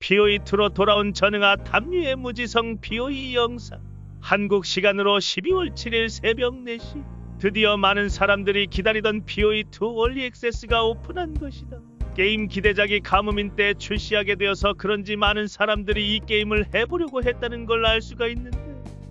POE2로 돌아온 전응아 탐유의 무지성 POE 영상. 한국 시간으로 12월 7일 새벽 4시 드디어 많은 사람들이 기다리던 POE2 얼리 액세스가 오픈한 것이다. 게임 기대작이 가뭄인 때 출시하게 되어서 그런지 많은 사람들이 이 게임을 해보려고 했다는 걸 알 수가 있는데,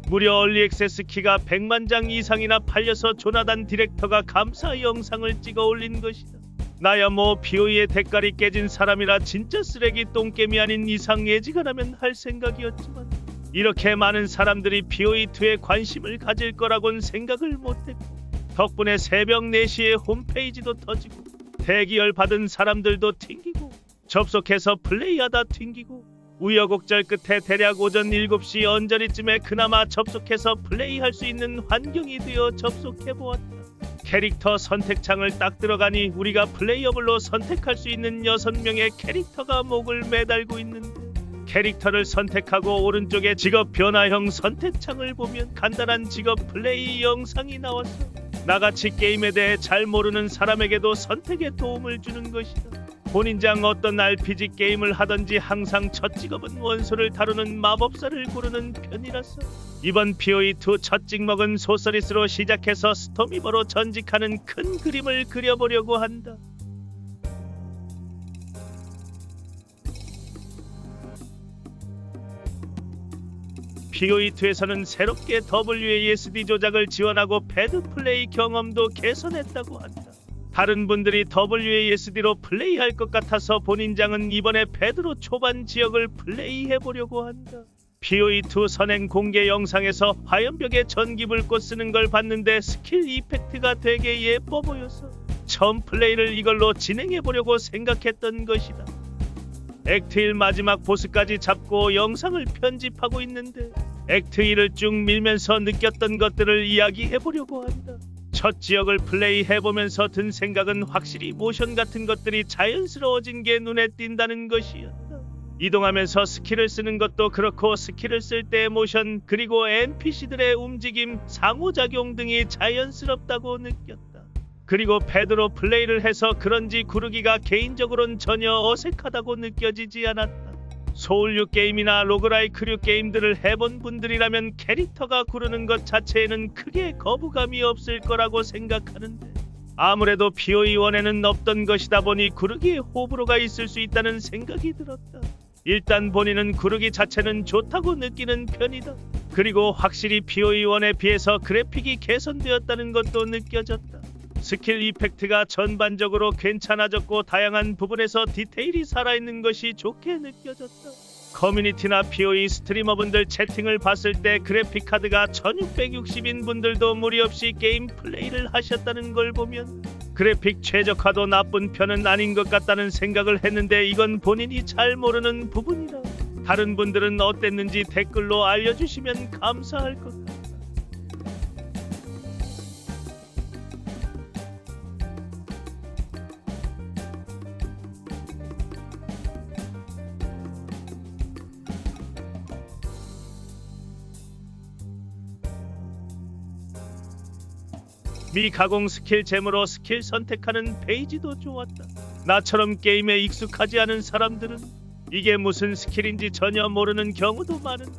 무려 얼리 액세스 키가 100만 장 이상이나 팔려서 조나단 디렉터가 감사 영상을 찍어 올린 것이다. 나야 뭐 POE의 대가리 깨진 사람이라 진짜 쓰레기 똥겜이 아닌 이상 예지가라면 할 생각이었지만, 이렇게 많은 사람들이 POE2에 관심을 가질 거라곤 생각을 못했고, 덕분에 새벽 4시에 홈페이지도 터지고 대기열 받은 사람들도 튕기고 접속해서 플레이하다 튕기고, 우여곡절 끝에 대략 오전 7시 언저리쯤에 그나마 접속해서 플레이할 수 있는 환경이 되어 접속해보았다. 캐릭터 선택창을 딱 들어가니 우리가 플레이어블로 선택할 수 있는 6명의 캐릭터가 목을 매달고 있는데, 캐릭터를 선택하고 오른쪽에 직업 변화형 선택창을 보면 간단한 직업 플레이 영상이 나왔어. 나같이 게임에 대해 잘 모르는 사람에게도 선택에 도움을 주는 것이다. 본인장 어떤 RPG 게임을 하던지 항상 첫 직업은 원소를 다루는 마법사를 고르는 편이라서 이번 POE2 첫 찍먹은 소서리스로 시작해서 스토미버로 전직하는 큰 그림을 그려보려고 한다. POE2에서는 새롭게 WASD 조작을 지원하고 패드 플레이 경험도 개선했다고 한다. 다른 분들이 WASD로 플레이할 것 같아서 본인장은 이번에 패드로 초반 지역을 플레이해보려고 한다. POE2 선행 공개 영상에서 화염벽에 전기불꽃 쓰는 걸 봤는데 스킬 이펙트가 되게 예뻐 보여서 처음 플레이를 이걸로 진행해보려고 생각했던 것이다. 액트 1 마지막 보스까지 잡고 영상을 편집하고 있는데 액트 1을 쭉 밀면서 느꼈던 것들을 이야기해보려고 한다. 첫 지역을 플레이해보면서 든 생각은 확실히 모션 같은 것들이 자연스러워진 게 눈에 띈다는 것이었다. 이동하면서 스킬을 쓰는 것도 그렇고 스킬을 쓸 때의 모션, 그리고 NPC들의 움직임, 상호작용 등이 자연스럽다고 느꼈다. 그리고 패드로 플레이를 해서 그런지 구르기가 개인적으론 전혀 어색하다고 느껴지지 않았다. 소울류 게임이나 로그라이크류 게임들을 해본 분들이라면 캐릭터가 구르는 것 자체에는 크게 거부감이 없을 거라고 생각하는데, 아무래도 POE1에는 없던 것이다 보니 구르기에 호불호가 있을 수 있다는 생각이 들었다. 일단 본인은 구르기 자체는 좋다고 느끼는 편이다. 그리고 확실히 POE1에 비해서 그래픽이 개선되었다는 것도 느껴졌다. 스킬 이펙트가 전반적으로 괜찮아졌고 다양한 부분에서 디테일이 살아있는 것이 좋게 느껴졌다. 커뮤니티나 POE 스트리머분들 채팅을 봤을 때 그래픽 카드가 1660인 분들도 무리 없이 게임 플레이를 하셨다는 걸 보면 그래픽 최적화도 나쁜 편은 아닌 것 같다는 생각을 했는데, 이건 본인이 잘 모르는 부분이라 다른 분들은 어땠는지 댓글로 알려주시면 감사할 것 같다. 미가공 스킬 잼으로 스킬 선택하는 페이지도 좋았다. 나처럼 게임에 익숙하지 않은 사람들은 이게 무슨 스킬인지 전혀 모르는 경우도 많은데,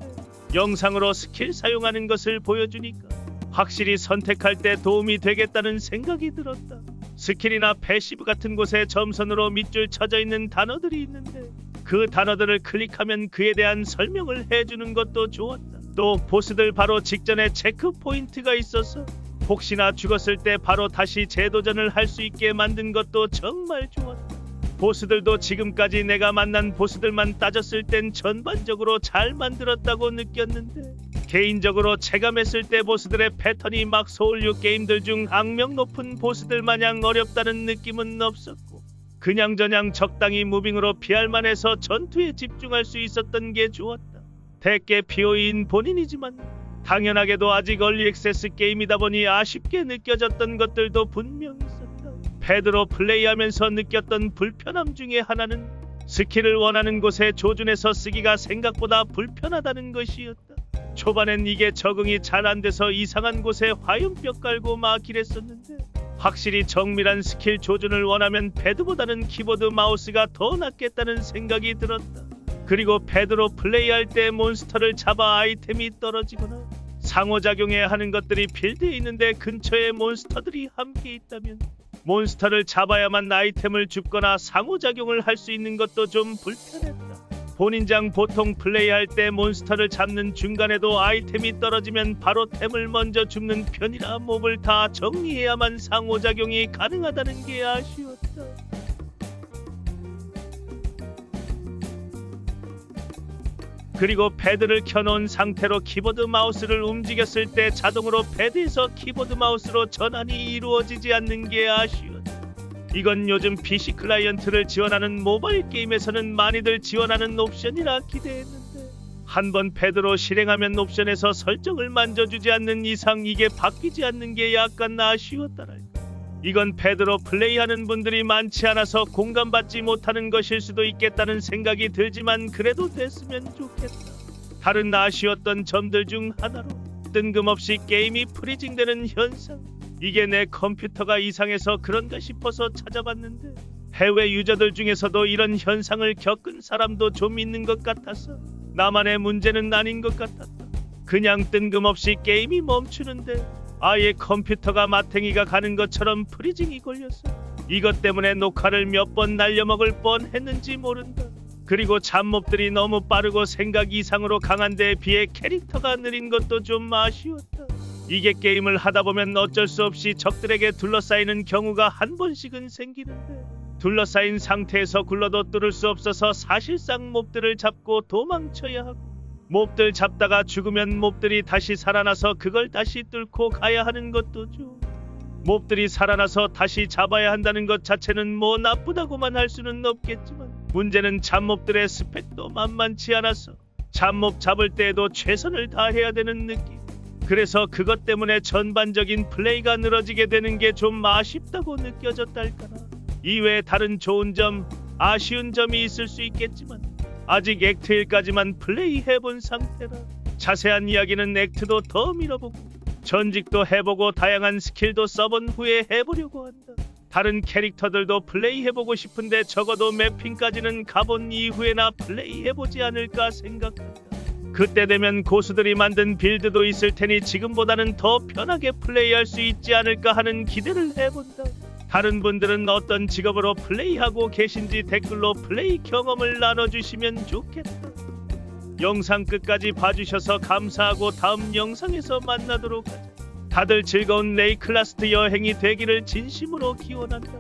영상으로 스킬 사용하는 것을 보여주니까 확실히 선택할 때 도움이 되겠다는 생각이 들었다. 스킬이나 패시브 같은 곳에 점선으로 밑줄 쳐져 있는 단어들이 있는데 그 단어들을 클릭하면 그에 대한 설명을 해주는 것도 좋았다. 또 보스들 바로 직전에 체크 포인트가 있어서 혹시나 죽었을 때 바로 다시 재도전을 할 수 있게 만든 것도 정말 좋았다. 보스들도 지금까지 내가 만난 보스들만 따졌을 땐 전반적으로 잘 만들었다고 느꼈는데, 개인적으로 체감했을 때 보스들의 패턴이 막 소울류 게임들 중 악명 높은 보스들 마냥 어렵다는 느낌은 없었고, 그냥저냥 적당히 무빙으로 피할만 해서 전투에 집중할 수 있었던 게 좋았다. 대개 POE인 본인이지만 당연하게도 아직 얼리 액세스 게임이다 보니 아쉽게 느껴졌던 것들도 분명 있었다. 패드로 플레이하면서 느꼈던 불편함 중에 하나는 스킬을 원하는 곳에 조준해서 쓰기가 생각보다 불편하다는 것이었다. 초반엔 이게 적응이 잘 안 돼서 이상한 곳에 화염벽 깔고 막힐했었는데, 확실히 정밀한 스킬 조준을 원하면 패드보다는 키보드 마우스가 더 낫겠다는 생각이 들었다. 그리고 패드로 플레이할 때 몬스터를 잡아 아이템이 떨어지거나 상호작용해야 하는 것들이 필드에 있는데 근처에 몬스터들이 함께 있다면 몬스터를 잡아야만 아이템을 줍거나 상호작용을 할 수 있는 것도 좀 불편했다. 본인장 보통 플레이할 때 몬스터를 잡는 중간에도 아이템이 떨어지면 바로 템을 먼저 줍는 편이라 몹을 다 정리해야만 상호작용이 가능하다는 게 아쉬웠다. 그리고 패드를 켜놓은 상태로 키보드 마우스를 움직였을 때 자동으로 패드에서 키보드 마우스로 전환이 이루어지지 않는 게 아쉬웠다. 이건 요즘 PC 클라이언트를 지원하는 모바일 게임에서는 많이들 지원하는 옵션이라 기대했는데 한번 패드로 실행하면 옵션에서 설정을 만져주지 않는 이상 이게 바뀌지 않는 게 약간 아쉬웠다랄까. 이건 패드로 플레이하는 분들이 많지 않아서 공감받지 못하는 것일 수도 있겠다는 생각이 들지만 그래도 됐으면 좋겠다. 다른 아쉬웠던 점들 중 하나로 뜬금없이 게임이 프리징되는 현상. 이게 내 컴퓨터가 이상해서 그런가 싶어서 찾아봤는데 해외 유저들 중에서도 이런 현상을 겪은 사람도 좀 있는 것 같아서 나만의 문제는 아닌 것 같았다. 그냥 뜬금없이 게임이 멈추는데 아예 컴퓨터가 마탱이가 가는 것처럼 프리징이 걸렸어. 이것 때문에 녹화를 몇 번 날려먹을 뻔했는지 모른다. 그리고 잡몹들이 너무 빠르고 생각 이상으로 강한 데에 비해 캐릭터가 느린 것도 좀 아쉬웠다. 이게 게임을 하다 보면 어쩔 수 없이 적들에게 둘러싸이는 경우가 한 번씩은 생기는데 둘러싸인 상태에서 굴러도 뚫을 수 없어서 사실상 몹들을 잡고 도망쳐야 하고 몹들 잡다가 죽으면 몹들이 다시 살아나서 그걸 다시 뚫고 가야 하는 것도 좀 몹들이 살아나서 다시 잡아야 한다는 것 자체는 뭐 나쁘다고만 할 수는 없겠지만 문제는 잡몹들의 스펙도 만만치 않아서 잡몹 잡을 때에도 최선을 다해야 되는 느낌. 그래서 그것 때문에 전반적인 플레이가 늘어지게 되는 게 좀 아쉽다고 느껴졌달까나. 이외에 다른 좋은 점, 아쉬운 점이 있을 수 있겠지만 아직 액트 1까지만 플레이해본 상태라 자세한 이야기는 액트도 더 밀어보고 전직도 해보고 다양한 스킬도 써본 후에 해보려고 한다. 다른 캐릭터들도 플레이해보고 싶은데 적어도 맵핑까지는 가본 이후에나 플레이해보지 않을까 생각한다. 그때 되면 고수들이 만든 빌드도 있을 테니 지금보다는 더 편하게 플레이할 수 있지 않을까 하는 기대를 해본다. 다른 분들은 어떤 직업으로 플레이하고 계신지 댓글로 플레이 경험을 나눠주시면 좋겠다. 영상 끝까지 봐주셔서 감사하고 다음 영상에서 만나도록 하자. 다들 즐거운 레이클라스트 여행이 되기를 진심으로 기원한다.